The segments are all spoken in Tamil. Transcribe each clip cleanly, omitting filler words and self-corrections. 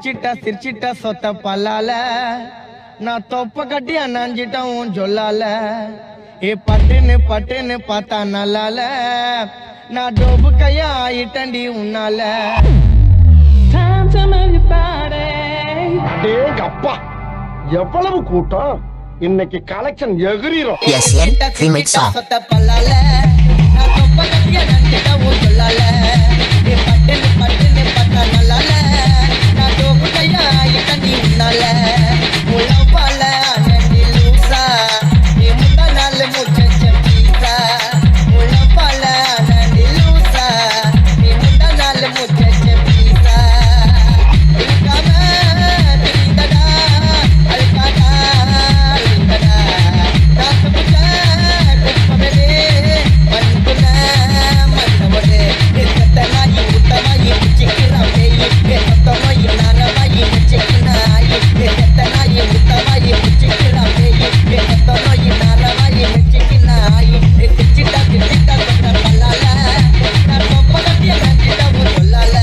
சிரிச்சிட்டா சொத்த பல்லால நான் தொப்ப கட்டி அண்ணாஞ்சிட்டேன் உன் சொல்லால ஏ பட்டுன்னு பார்த்தா நல்லால நான் டோபு கையா ஆயிட்டண்டி உன்னால அப்பா எவ்வளவு கூட்டம் இன்னைக்கு கலெக்ஷன் எகிரிரும். சொத்த பல்லால நான் தொப்ப கட்டி அண்ணாஞ்சிட்டேன் உன் சொல்லால ஏ பட்டுன்னு பார்த்தா நல்லால நான் டோபு கையா ஆயிட்டண்டி உன்னால உழவால அண்ணி லூசா நீ முந்தா நாள் முச்ச பீசா உழவால அண்ணி லூசா நீ முந்தா நாள் முச்ச பீசா அழுக்காம தெரிந்தடா அழுக்காடா அழுக்கடா ராச புச்ச குப்பமலே மண்ணுக்குள்ள மண்ணவடே செத்தனாயி முத்தமாயி பிச்சிக்கிறாவே செத்தமாயி நரவாயி பிச்சிக்கிறாய் செத்தனாயி முத்தமாயி பிச்சிக்கிறாவே செத்தமாயி நரவாயி பிச்சிக்கிறாய் சிச்சிட்டா சொன்ன பல்லால நான் தொப்ப கட்டிய நஞ்சிட்டா சொல்லால.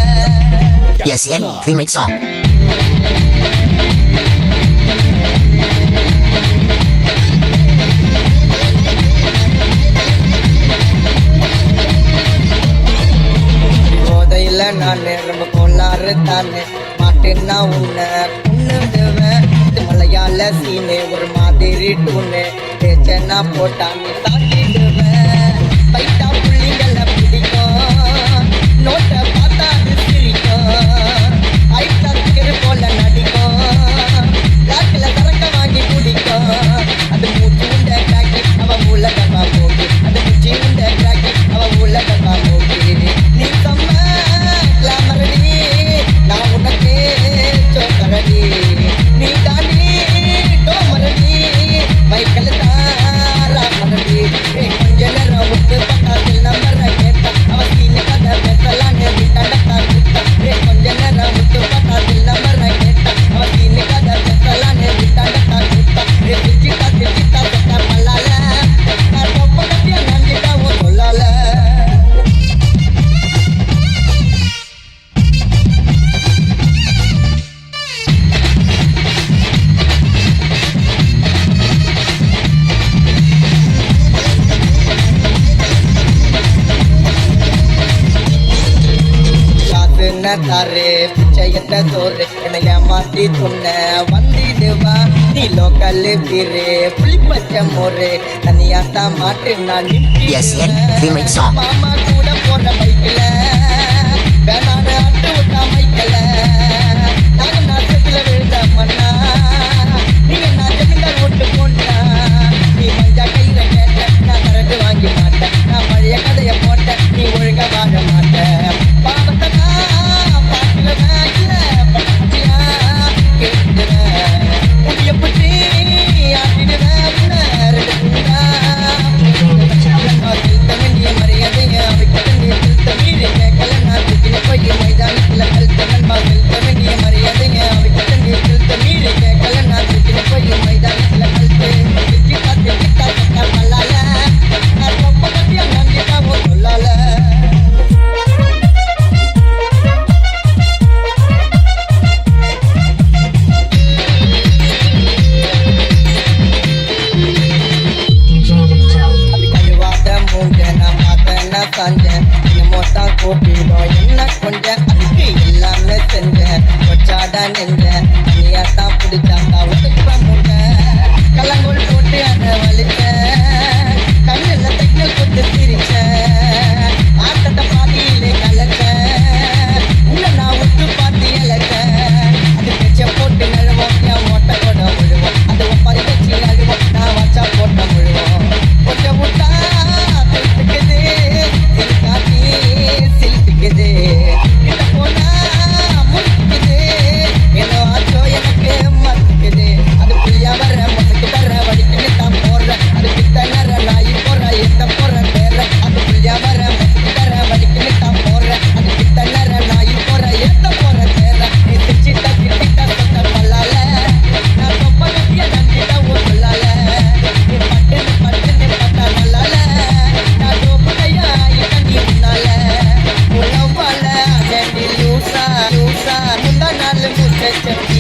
Yes, yeah, remix song. போதையில நான் ரொம்ப கொள்ளாறு தானே மாட்டேன்னா உன்னை உன்னுடுவேன் மலையாள சீனே ஒரு மாதிரி டூனு பேச்சனா போட்டாங்க தாக்கிடுவேன் பைட்டா புள்ளிங்களை பிடிக்கும் நோட்டை பார்த்தா அது சிரிக்கும் ஐட்டா போல நடிக்கும் லாக்கில் சரக்க வாங்கி குடிக்கும் அது மூச்சு உண்ட கிராக்கி அவ உலகமா போகி அது மூச்சு உண்ட கிராக்கி அவ உலகமா போகி நீ செம்ம கிளாமரடி நான் உனக்கே சோக்கரடி நீ தாண்டி டோமரடி மைக்கல் தாராமரடி கொஞ்ச நேரம் விட்டு பக்கத்தில் நம்பரை கேட்டா அவ சீனி கதை பேசலான்னு விட்டடக்கா குத்தா கொஞ்ச நேரம் விட்டு பக்கத்தில் நம்பரை கேட்டா அவ சீனி கதை பேசலான்னு விட்டடக்கா குத்தா சிச்சிட்டா சொத்த பல்லால நான் தொப்ப கட்டிய நஞ்சிட்டா உன் சொல்லால. தாரே பிச்சையத்த சோறு என்னை ஏமாத்தி சொன்ன வந்திடுவா நீ லோக்கல் வீரே புளி பச்சை மோரு தனியாத்தா மாட்டு நான் Yes, yeah, remix song. மாமா கூட போற பைக்கில வேணான்னு அட்டு விட்டா மைக்கல நாங்க நாசத்துல விழுந்த மண்ணா நீங்க நான் ஜமீன்தார் ஓட்டு போட்டா நீ மஞ்சா கையில கேட்ட நான் கரண்டு வாங்கி மாட்டேன் நான் பழைய கதைய போட்ட நீ ஒழுங்கா வாழ மாட்டேன் பாவத்தை என்ன கொஞ்சம் அதுக்கு எல்லாமே செஞ்ச கொச்சாடா நெஞ்ச தனியாத்தான் பிடிச்சாக்கா உடைப்ப முங்க கலங்கோல் போட்டு அதை வலிச்ச கண்ணில் தைக்கல் கொண்டு சிரிச்ச ஆட்டத்தை பாதியிலே கலச்ச உன்னை நான் விட்டு பார்த்து இழச்ச அது பெச்ச போட்டு நழுவோம் என் மொட்டை கூட விழுவோம் அது பறி வச்சு அழுவோம் நான் வச்சா போட்ட முழுவோம் கொஞ்சம் விட்டா சிரிக்குது சிரிக்காட்டி சிரிக்குது கிட்ட போனா முடிக்குது ஏதோ லட்சம்